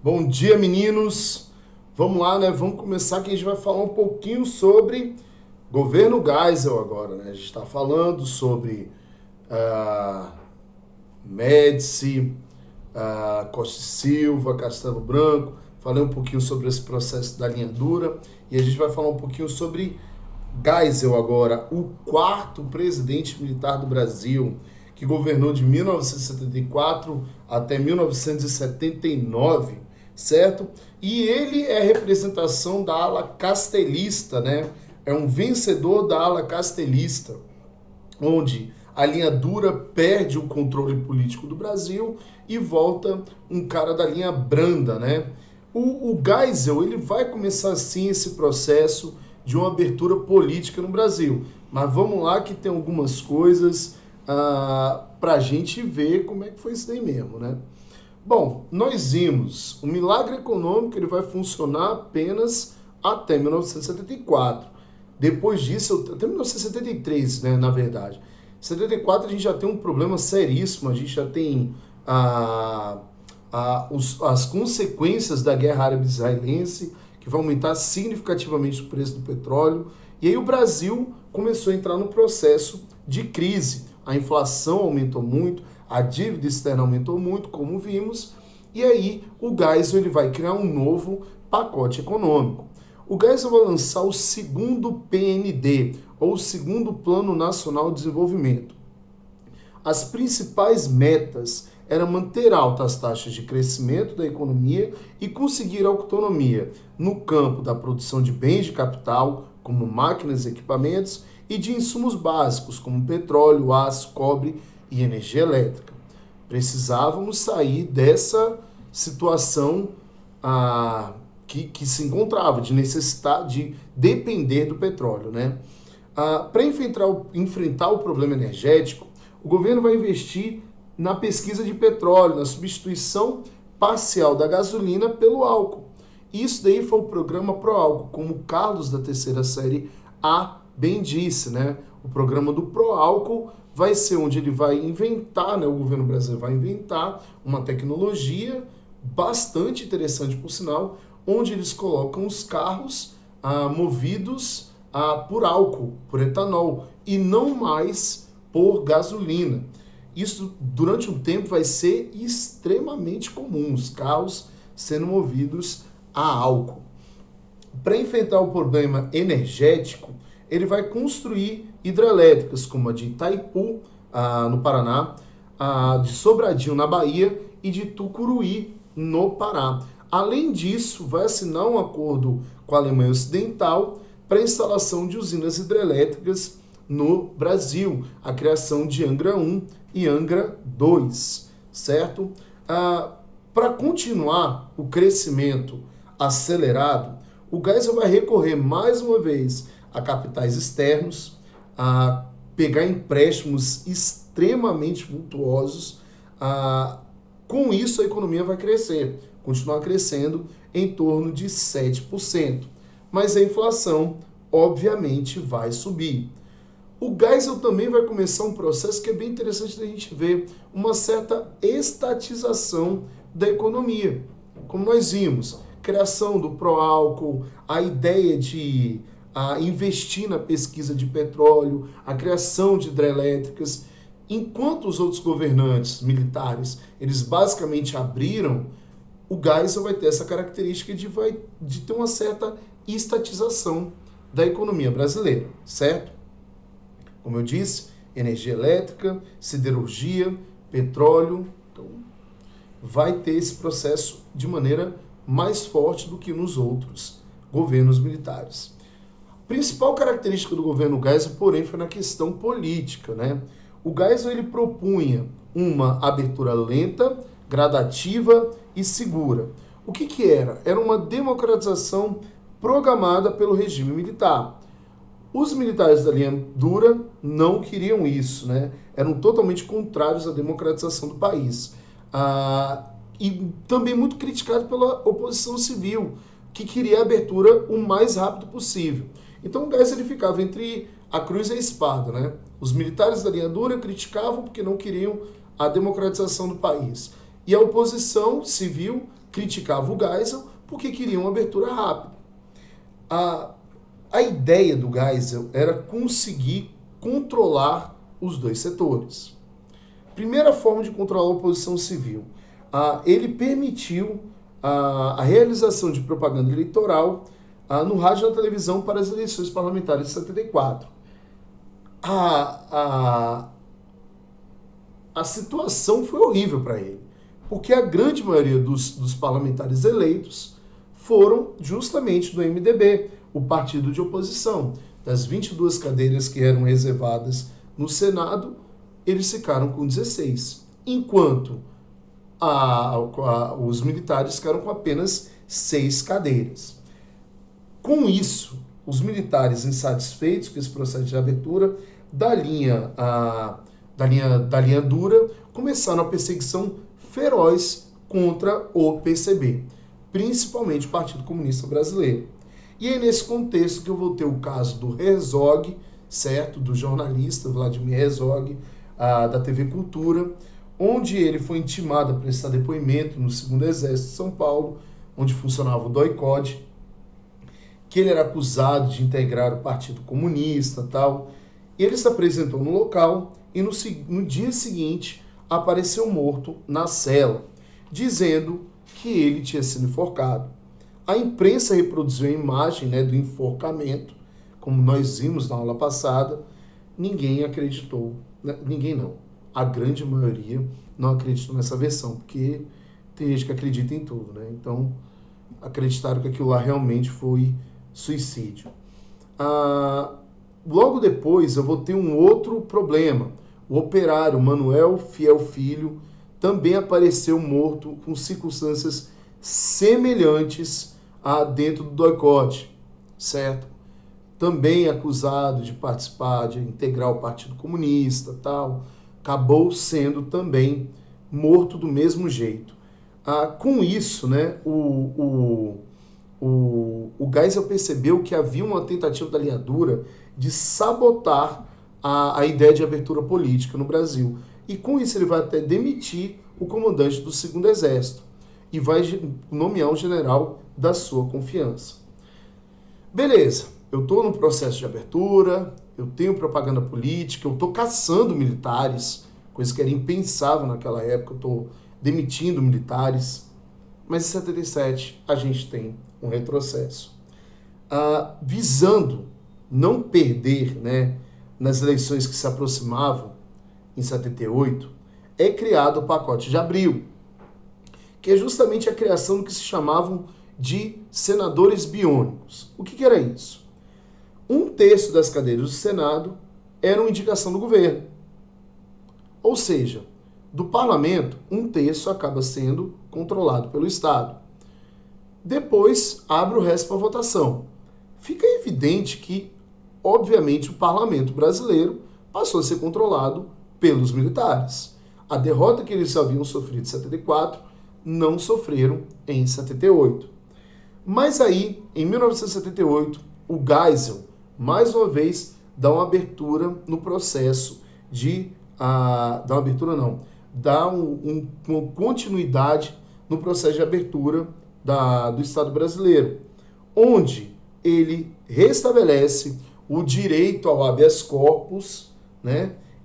Bom dia, meninos. Vamos lá, né? Vamos começar que a gente vai falar um pouquinho sobre governo Geisel agora, né? A gente está falando sobre ah, Médici, Costa e Silva, Castelo Branco. Falei um pouquinho sobre esse processo da linha dura e a gente vai falar um pouquinho sobre Geisel agora, o quarto presidente militar do Brasil, que governou de 1974 até 1979, certo? E ele é representação da ala castelista, né? É um vencedor da ala castelista, onde a linha dura perde o controle político do Brasil e volta um cara da linha branda, né? O Geisel, ele vai começar assim esse processo de uma abertura política no Brasil. Mas vamos lá que tem algumas coisas para a gente ver como é que foi isso daí mesmo, né? Bom, nós vimos, o milagre econômico ele vai funcionar apenas até 1974. Depois disso, até 1973, né, na verdade. Em 74 a gente já tem um problema seríssimo, a gente já tem as consequências da guerra árabe-israelense, que vai aumentar significativamente o preço do petróleo. E aí o Brasil começou a entrar no processo de crise. A inflação aumentou muito, a dívida externa aumentou muito, como vimos, e aí o Geisel ele vai criar um novo pacote econômico. O Geisel vai lançar o segundo PND, ou o segundo Plano Nacional de Desenvolvimento. As principais metas eram manter altas taxas de crescimento da economia e conseguir autonomia no campo da produção de bens de capital, como máquinas e equipamentos, e de insumos básicos, como petróleo, aço, cobre e energia elétrica. Precisávamos sair dessa situação que se encontrava, de necessitar, de depender do petróleo, né? Para enfrentar o problema energético, o governo vai investir na pesquisa de petróleo, na substituição parcial da gasolina pelo álcool. Isso daí foi o programa Proálcool, como o Carlos da terceira série A bem disse, né? O programa do Proálcool vai ser onde ele vai inventar, né? O governo brasileiro vai inventar uma tecnologia bastante interessante, por sinal, onde eles colocam os carros movidos por álcool, por etanol, e não mais por gasolina. Isso, durante um tempo, vai ser extremamente comum, os carros sendo movidos a álcool. Para enfrentar o problema energético, ele vai construir hidrelétricas, como a de Itaipu, no Paraná, de Sobradinho, na Bahia, e de Tucuruí, no Pará. Além disso, vai assinar um acordo com a Alemanha Ocidental para a instalação de usinas hidrelétricas no Brasil, a criação de Angra 1 e Angra 2, certo? Para continuar o crescimento acelerado, o Geisel vai recorrer mais uma vez a capitais externos, a pegar empréstimos extremamente vultuosos. Com isso, a economia vai crescer, continuar crescendo em torno de 7%. Mas a inflação, obviamente, vai subir. O Geisel também vai começar um processo que é bem interessante da gente ver, uma certa estatização da economia. Como nós vimos, criação do Proálcool, a ideia de investir na pesquisa de petróleo, a criação de hidrelétricas. Enquanto os outros governantes militares, eles basicamente abriram, o Geisel vai ter essa característica de ter uma certa estatização da economia brasileira, certo? Como eu disse, energia elétrica, siderurgia, petróleo. Então, vai ter esse processo de maneira mais forte do que nos outros governos militares. A principal característica do governo Geisel, porém, foi na questão política, né? O Geisel ele propunha uma abertura lenta, gradativa e segura. O que era? Era uma democratização programada pelo regime militar. Os militares da linha dura não queriam isso, né? Eram totalmente contrários à democratização do país. E também muito criticado pela oposição civil, que queria a abertura o mais rápido possível. Então o Geisel ele ficava entre a cruz e a espada, né? Os militares da linha dura criticavam porque não queriam a democratização do país. E a oposição civil criticava o Geisel porque queria uma abertura rápida. A ideia do Geisel era conseguir controlar os dois setores. Primeira forma de controlar a oposição civil. Ele permitiu a realização de propaganda eleitoral no rádio e na televisão para as eleições parlamentares de 74. A situação foi horrível para ele, porque a grande maioria dos parlamentares eleitos foram justamente do MDB, o partido de oposição. Das 22 cadeiras que eram reservadas no Senado, eles ficaram com 16, enquanto os militares ficaram com apenas 6 cadeiras. Com isso, os militares insatisfeitos com esse processo de abertura da linha dura, começaram a perseguição feroz contra o PCB, principalmente o Partido Comunista Brasileiro. E é nesse contexto que eu vou ter o caso do Herzog, certo? Do jornalista Vladimir Herzog, da TV Cultura, onde ele foi intimado a prestar depoimento no 2º Exército de São Paulo, onde funcionava o DOI-CODE, que ele era acusado de integrar o Partido Comunista e tal. E ele se apresentou no local e no dia seguinte apareceu morto na cela, dizendo que ele tinha sido enforcado. A imprensa reproduziu a imagem, do enforcamento, como nós vimos na aula passada. Ninguém acreditou, ninguém não. A grande maioria não acreditou nessa versão, porque tem gente que acredita em tudo, Então, acreditaram que aquilo lá realmente foi suicídio. Logo depois, eu vou ter um outro problema. O operário Manuel Fiel Filho também apareceu morto com circunstâncias semelhantes dentro do DOI-CODE, certo? Também acusado de participar, de integrar o Partido Comunista, tal, acabou sendo também morto do mesmo jeito. Com isso, o Geisel percebeu que havia uma tentativa da linha dura de sabotar a ideia de abertura política no Brasil. E com isso ele vai até demitir o comandante do 2º Exército e vai nomear um general da sua confiança. Beleza, eu estou no processo de abertura, eu tenho propaganda política, eu estou caçando militares, coisa que era impensável naquela época, eu estou demitindo militares, mas em 77 a gente tem um retrocesso. Visando não perder, nas eleições que se aproximavam, em 78, é criado o pacote de abril, que é justamente a criação do que se chamavam de senadores biônicos. O que era isso? 1/3 das cadeiras do Senado eram indicação do governo. Ou seja, do parlamento, 1/3 acaba sendo controlado pelo Estado. Depois, abre o resto para votação. Fica evidente que, obviamente, o parlamento brasileiro passou a ser controlado pelos militares. A derrota que eles haviam sofrido em 74, não sofreram em 78. Mas aí, em 1978, o Geisel, mais uma vez, dá uma abertura no processo de... dá uma continuidade no processo de abertura do Estado brasileiro, onde ele restabelece o direito ao habeas corpus,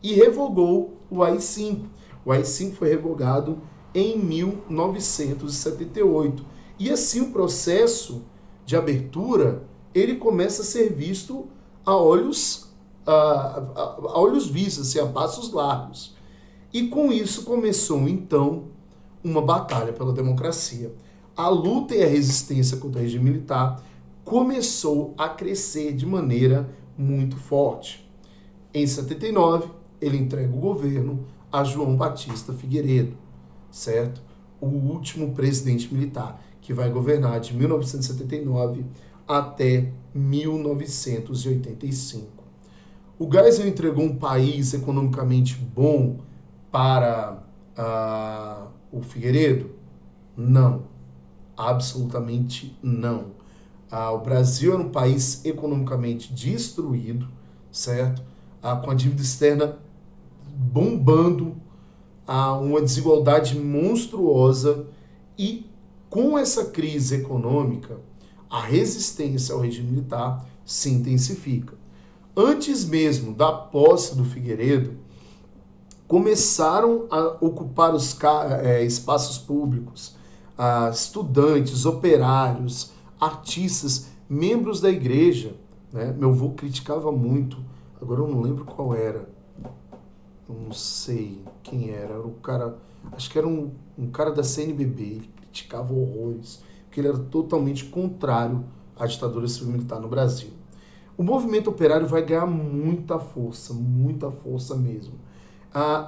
e revogou o AI-5. O AI-5 foi revogado em 1978. E assim o processo de abertura, ele começa a ser visto a olhos vistos, assim, a passos largos. E com isso começou, então, uma batalha pela democracia. A luta e a resistência contra o regime militar começou a crescer de maneira muito forte. Em 79, ele entrega o governo a João Batista Figueiredo, certo? O último presidente militar, que vai governar de 1979 até 1985. O Geisel entregou um país economicamente bom para o Figueiredo? Não, absolutamente não. O Brasil era um país economicamente destruído, certo? Com a dívida externa bombando, uma desigualdade monstruosa e Com essa crise econômica, a resistência ao regime militar se intensifica. Antes mesmo da posse do Figueiredo, começaram a ocupar os espaços públicos, estudantes, operários, artistas, membros da igreja. Né? Meu avô criticava muito, agora eu não lembro qual era, eu não sei quem era o cara, acho que era um cara da CNBB, ele criticava horrores, porque ele era totalmente contrário à ditadura civil-militar no Brasil. O movimento operário vai ganhar muita força mesmo.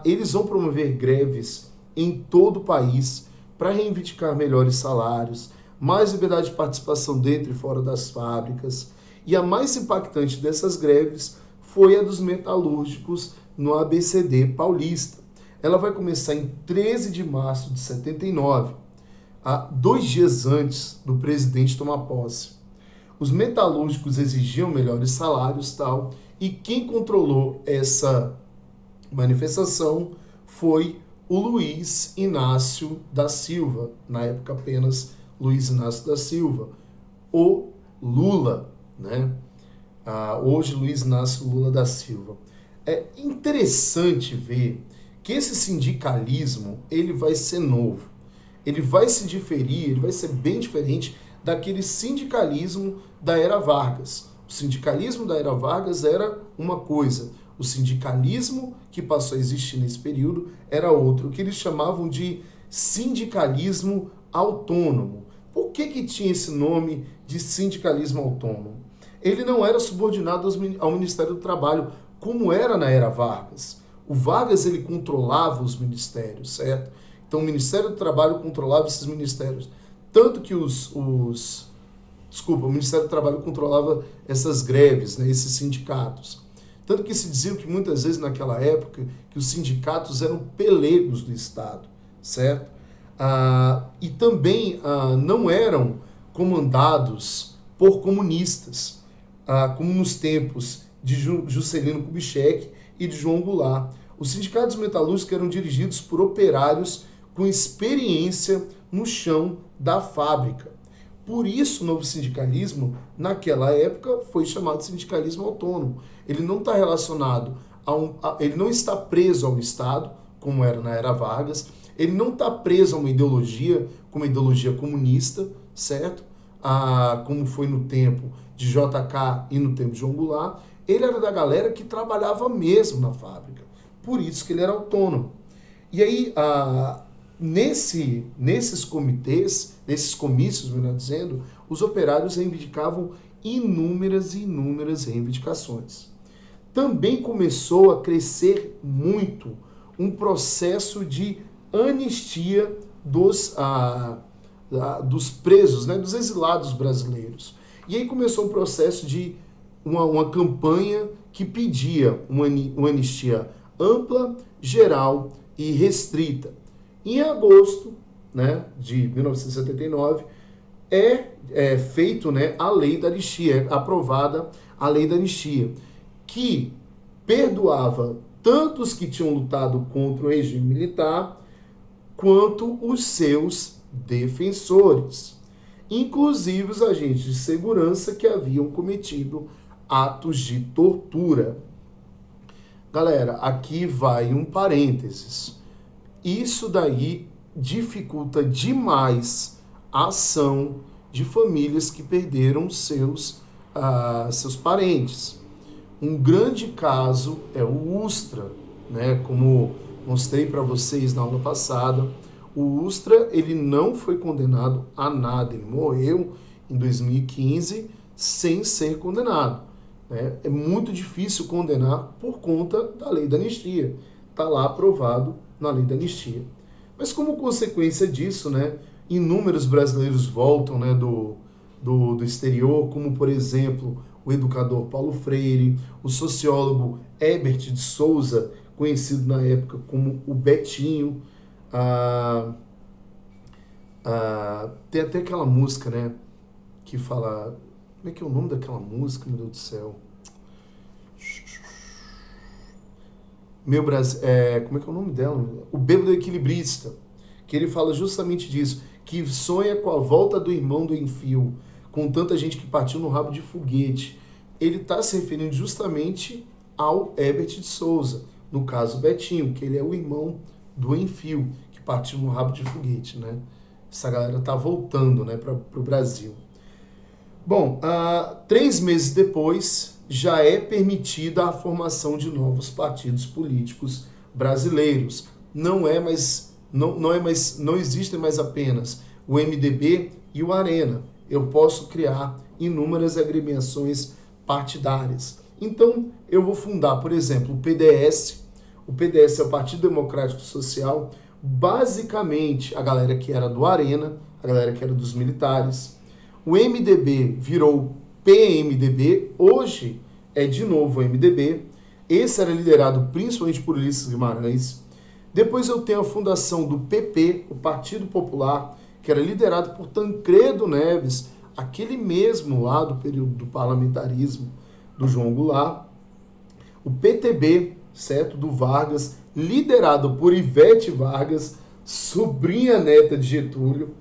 Eles vão promover greves em todo o país para reivindicar melhores salários, mais liberdade de participação dentro e fora das fábricas. E a mais impactante dessas greves foi a dos metalúrgicos no ABCD paulista. Ela vai começar em 13 de março de 79, 2 dias antes do presidente tomar posse. Os metalúrgicos exigiam melhores salários e tal, e quem controlou essa manifestação foi o Luiz Inácio da Silva, na época apenas Luiz Inácio da Silva, o Lula, né? Hoje Luiz Inácio Lula da Silva. É interessante ver que esse sindicalismo ele vai ser novo, ele vai se diferir, ele vai ser bem diferente daquele sindicalismo da era Vargas. O sindicalismo da era Vargas era uma coisa, o sindicalismo que passou a existir nesse período era outro, o que eles chamavam de sindicalismo autônomo. Por que tinha esse nome de sindicalismo autônomo? Ele não era subordinado ao Ministério do Trabalho, como era na era Vargas. O Vargas ele controlava os ministérios, certo? Então o Ministério do Trabalho controlava esses ministérios. Tanto que o Ministério do Trabalho controlava essas greves, né, esses sindicatos. Tanto que se dizia que muitas vezes naquela época que os sindicatos eram pelegos do Estado, certo? E também não eram comandados por comunistas, como nos tempos de Juscelino Kubitschek e de João Goulart. Os sindicatos metalúrgicos eram dirigidos por operários com experiência no chão da fábrica. Por isso, o novo sindicalismo, naquela época, foi chamado de sindicalismo autônomo. Ele não está relacionado ele não está preso ao Estado, como era na era Vargas. Ele não está preso a uma ideologia, como a ideologia comunista, certo? Como foi no tempo de JK e no tempo de João Goulart. Ele era da galera que trabalhava mesmo na fábrica. Por isso que ele era autônomo. E aí, nesses comitês, nesses comícios, melhor dizendo, os operários reivindicavam inúmeras reivindicações. Também começou a crescer muito um processo de anistia dos presos, né, dos exilados brasileiros. E aí começou um processo de uma campanha que pedia uma anistia ampla, geral e restrita. Em agosto, né, de 1979, é feito, né, a lei da anistia, é aprovada a lei da anistia, que perdoava tanto os que tinham lutado contra o regime militar, quanto os seus defensores, inclusive os agentes de segurança que haviam cometido atos de tortura. Galera, aqui vai um parênteses. Isso daí dificulta demais a ação de famílias que perderam seus parentes. Um grande caso é o Ustra, né? Como mostrei para vocês na aula passada, o Ustra ele não foi condenado a nada, ele morreu em 2015 sem ser condenado. Né? É muito difícil condenar por conta da lei da anistia. Está lá aprovado na lei da anistia. Mas como consequência disso, né, inúmeros brasileiros voltam, né, do exterior, como por exemplo o educador Paulo Freire, o sociólogo Herbert de Souza, conhecido na época como o Betinho. Tem até aquela música, né, que fala... Como é que é o nome daquela música, meu Deus do céu? Como é que é o nome dela? O Bêbado Equilibrista, que ele fala justamente disso, que sonha com a volta do irmão do Enfio, com tanta gente que partiu no rabo de foguete. Ele está se referindo justamente ao Herbert de Souza, no caso Betinho, que ele é o irmão do Enfio, que partiu no rabo de foguete, né? Essa galera tá voltando, né, para o Brasil. Bom, 3 meses depois, já é permitida a formação de novos partidos políticos brasileiros. Não existem mais apenas o MDB e o Arena. Eu posso criar inúmeras agremiações partidárias. Então, eu vou fundar, por exemplo, o PDS. O PDS é o Partido Democrático Social, basicamente a galera que era do Arena, a galera que era dos militares. O MDB virou PMDB, hoje é de novo o MDB. Esse era liderado principalmente por Ulisses Guimarães. Depois eu tenho a fundação do PP, o Partido Popular, que era liderado por Tancredo Neves, aquele mesmo lá do período do parlamentarismo do João Goulart. O PTB, certo, do Vargas, liderado por Ivete Vargas, sobrinha neta de Getúlio.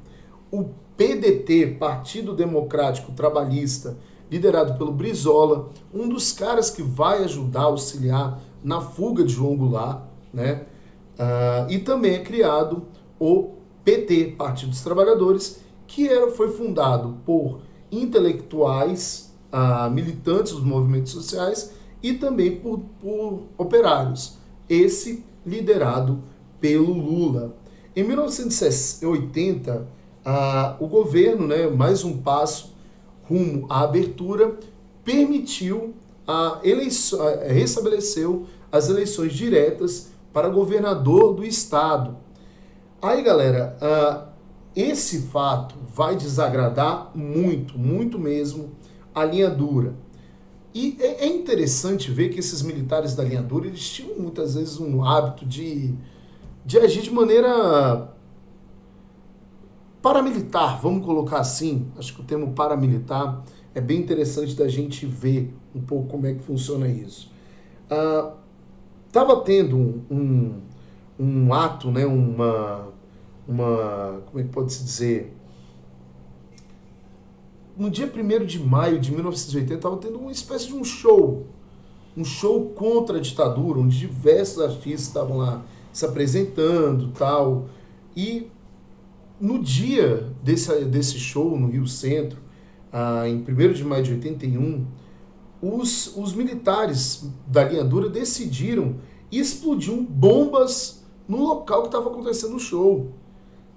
O PDT, Partido Democrático Trabalhista, liderado pelo Brizola, um dos caras que vai ajudar, auxiliar na fuga de João Goulart, né? E também é criado o PT, Partido dos Trabalhadores, que foi fundado por intelectuais, militantes dos movimentos sociais e também por operários, esse liderado pelo Lula. Em 1980, o governo, né, mais um passo rumo à abertura, permitiu, restabeleceu as eleições diretas para governador do estado. Aí, galera, esse fato vai desagradar muito, muito mesmo a linha dura. E é interessante ver que esses militares da linha dura, eles tinham muitas vezes um hábito de agir de maneira paramilitar, vamos colocar assim. Acho que o termo paramilitar é bem interessante da gente ver um pouco como é que funciona isso. Estava tendo um ato, né, como é que pode se dizer? No dia 1º de maio de 1980, estava tendo uma espécie de um show contra a ditadura, onde diversos artistas estavam lá se apresentando, tal. E no dia desse show no Rio Centro, em 1º de maio de 81, os militares da linha dura decidiram explodir bombas no local que estava acontecendo o show.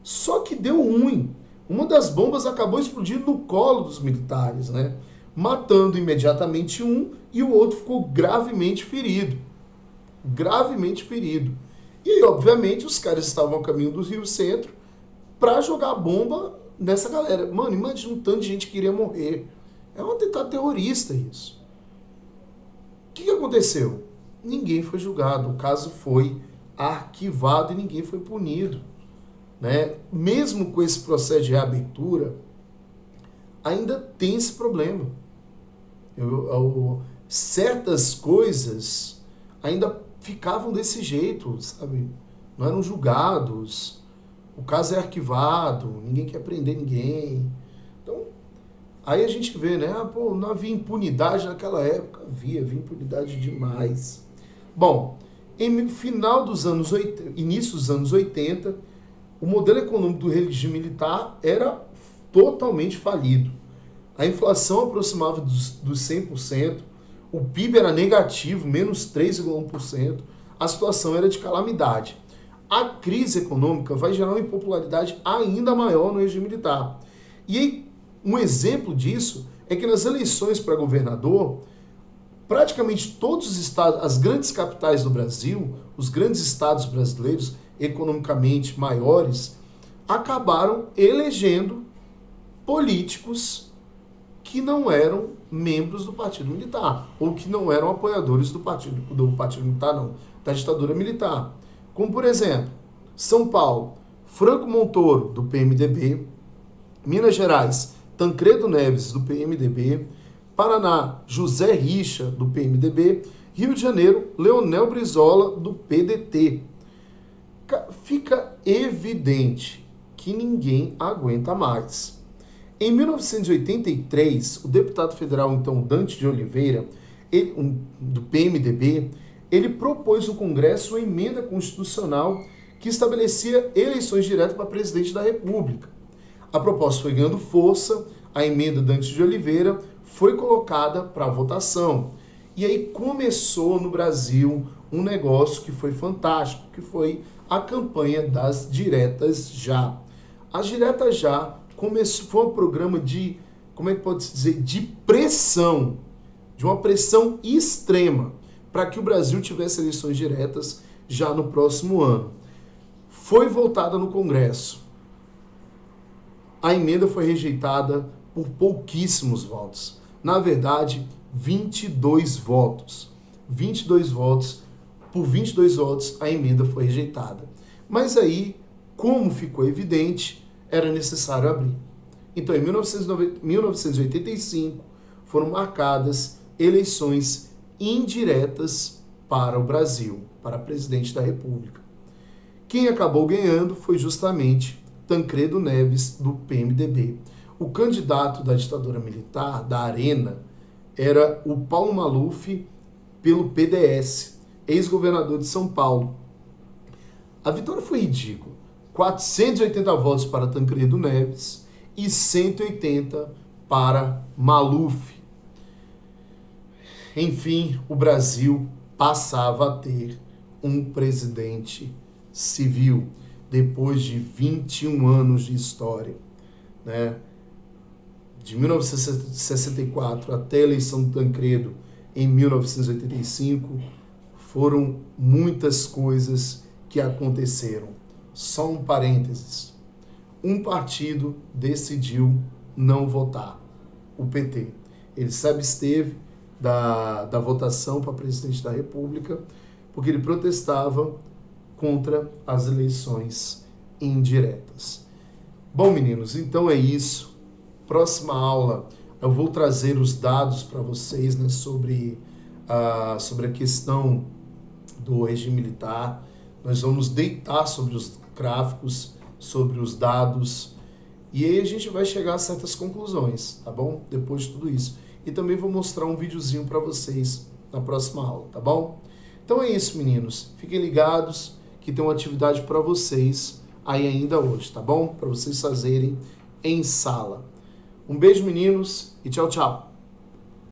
Só que deu ruim. Uma das bombas acabou explodindo no colo dos militares, né? Matando imediatamente um e o outro ficou gravemente ferido. Gravemente ferido. E aí, obviamente, os caras estavam a caminho do Rio Centro para jogar bomba nessa galera. Mano, imagina um tanto de gente que iria morrer. É um atentado terrorista isso. O que aconteceu? Ninguém foi julgado. O caso foi arquivado e ninguém foi punido. Né? Mesmo com esse processo de reabertura, ainda tem esse problema. Certas coisas ainda ficavam desse jeito, sabe? Não eram julgados, o caso é arquivado, ninguém quer prender ninguém. Então, aí a gente vê, né? Não havia impunidade naquela época. Havia impunidade demais. Bom, em final dos anos 80, início dos anos 80, o modelo econômico do regime militar era totalmente falido. A inflação aproximava dos 100%, o PIB era negativo, menos 3,1%, a situação era de calamidade. A crise econômica vai gerar uma impopularidade ainda maior no regime militar. E aí, um exemplo disso é que nas eleições para governador, praticamente todos os estados, as grandes capitais do Brasil, os grandes estados brasileiros, economicamente maiores, acabaram elegendo políticos que não eram membros do Partido Militar, ou que não eram apoiadores do Partido Militar, não, da ditadura militar. Como, por exemplo, São Paulo, Franco Montoro, do PMDB, Minas Gerais, Tancredo Neves, do PMDB, Paraná, José Richa, do PMDB, Rio de Janeiro, Leonel Brizola, do PDT. fica evidente que ninguém aguenta mais. Em 1983, o deputado federal, então, Dante de Oliveira, do PMDB, ele propôs ao Congresso uma emenda constitucional que estabelecia eleições diretas para presidente da República. A proposta foi ganhando força, a emenda Dante de Oliveira foi colocada para votação. E aí começou no Brasil um negócio que foi fantástico, que foi a campanha das diretas já. As diretas já foi um programa de, como é que pode se dizer, de pressão, de uma pressão extrema, para que o Brasil tivesse eleições diretas já no próximo ano. Foi votada no Congresso. A emenda foi rejeitada por pouquíssimos votos. Na verdade, 22 votos. 22 votos. Por 22 votos, a emenda foi rejeitada. Mas aí, como ficou evidente, era necessário abrir. Então, em 1985, foram marcadas eleições indiretas para o Brasil, para presidente da República. Quem acabou ganhando foi justamente Tancredo Neves, do PMDB. O candidato da ditadura militar, da Arena, era o Paulo Maluf, pelo PDS, ex-governador de São Paulo. A vitória foi ridícula. 480 votos para Tancredo Neves e 180 para Maluf. Enfim, o Brasil passava a ter um presidente civil depois de 21 anos de história, né? De 1964 até a eleição do Tancredo em 1985, foram muitas coisas que aconteceram. Só um parênteses. Um partido decidiu não votar, o PT. Ele se absteve da votação para presidente da República porque ele protestava contra as eleições indiretas. Bom, meninos, então é isso. Próxima aula eu vou trazer os dados para vocês, né, sobre a questão do regime militar. Nós vamos deitar sobre os gráficos, sobre os dados, e aí a gente vai chegar a certas conclusões, tá bom? Depois de tudo isso. E também vou mostrar um videozinho para vocês na próxima aula, tá bom? Então é isso, meninos. Fiquem ligados que tem uma atividade para vocês aí ainda hoje, tá bom? Para vocês fazerem em sala. Um beijo, meninos, e tchau, tchau.